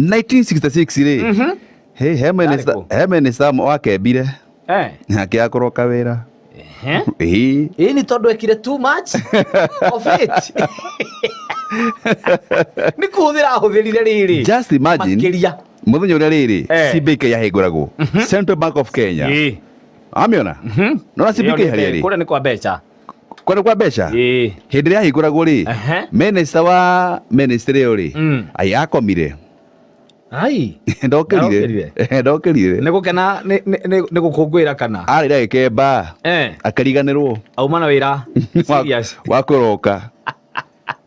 1966 rĩ he minister wa Kembire akĩakorwo kawĩra ni tondu ekire too much of it ni kuthira ahuthirire riri. Just imagine muthenya uria riri CBK yahinguragwo Central Bank of Kenya amiona no CBK hariri kure ni kwa mbeca hindi ria yahinguragwo ri minister wa ministry yo ri ayakomire ndokirire ni gukena ni gukungwira kana arira gikemba akariganirwo auma na wira serious wa kuroka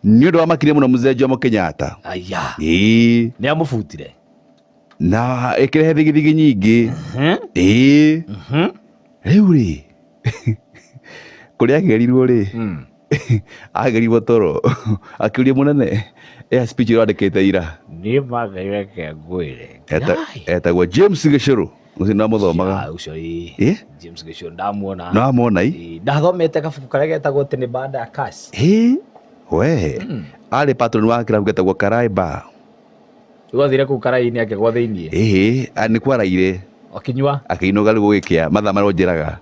ni undu wa makire muno mzee Jomo Kenyatta ni amufutire na ikirehe thigithigi nyingi riu ri kuria agerirwo ri agerirwo toro akiuria munene speech irandikite ira ni matheweke ngwire etagwo James Gicuru ucio na muthomaga ucio James Gicuru ndamuona ndathomete kabuku karia getagwo tene baada ya kasi we ari patron wa kirabu getagwo Karaiba gwathire ku Karai-ini akigwa thiini ni kwaraire akinywa akiinoga riu gikia mathaa maria njiraga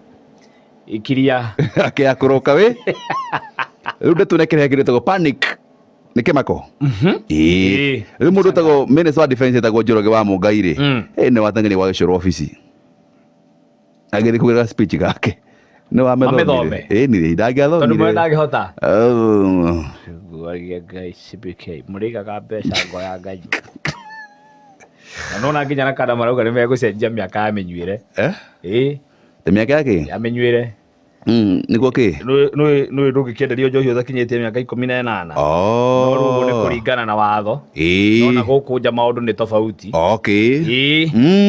ikiria akiakoroka we riu ndetunekere getagwo panic ni kimako riu mundu tago minister wa defense tago Njoroge wa Mungai ri ni watangani wa Gicuru office agithi kugira speech gake ni wa methome ni ndagiathomire tondu mwe ndagihota gwagia Ngai CBK murigaga mbeca ngoya Ngai nona nginya na kada marauga ni megucenjia miaka yamenyuire te miaka yake yamenyuire niguo ki no ndungikenderio njohi uthakinyitie miaka 18 no rugo ni kuringana na watho nona guku nja maundu ni tofauti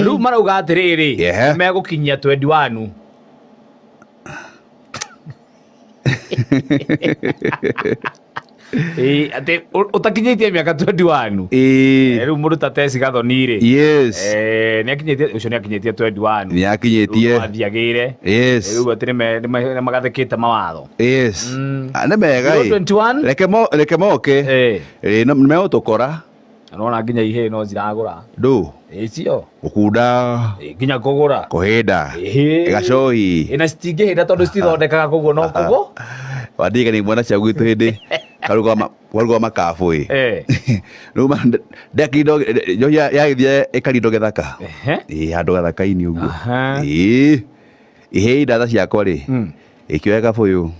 riu marauga atiriri megukinyia 21 ati utakinyitie miaka 21 riu mundu ta Tesi Gathoni ri ni akinyitie ucio ni akinyitie 21 ni akinyitie athiagire riu atiri magathikite mawatho ne mega 21 reke moke no me utukora nona nginya ihe no ziragura cio ukunda nginya kugura kuhinda gacohi ina citingihida tondu citithondekaga koguo no koguo wadiga ni mwana cia gwitu hindi karuga makabu riu ndekindo ya githie ikarindo githaka handu gathaka-ini uguo ihe ndatha ciakwa ri ikioya gabuyu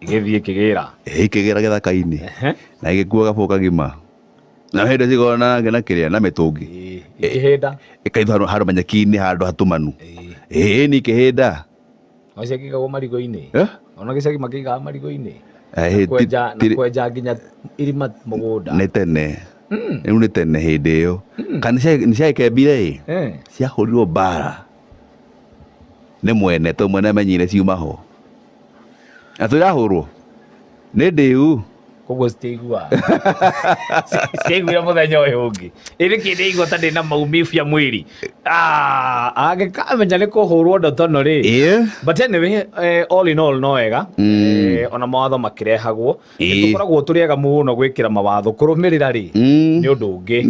igithie kigira githaka-ini na igikua gabuyu kagima na hindi cigona ngena kiria na mitungi ikihinda ikaitha handu manyaki-ini handu hatumanu ni kihinda ocia kigagwo marigo-ini ona gicagi makigaga marigo-ini kwenja nginya irima mugunda ni tene riu ni tene hindi iyo kana ni cia Kembire ciahurirwo mbara ni mwene to mwene amenyire ciuma ho na twirahurwo ni ndiu koguo citiigua citiaiguire muthenya uyu ungi iri kindi igua ta ndina maumivu ya mwiri angikamenya ni kuhurwo ndotono ri but anyway all in all no wega ona mawatho makirehagwo tukoragwo turiega muno gwikira mawatho kurumirira ri ni undu ungi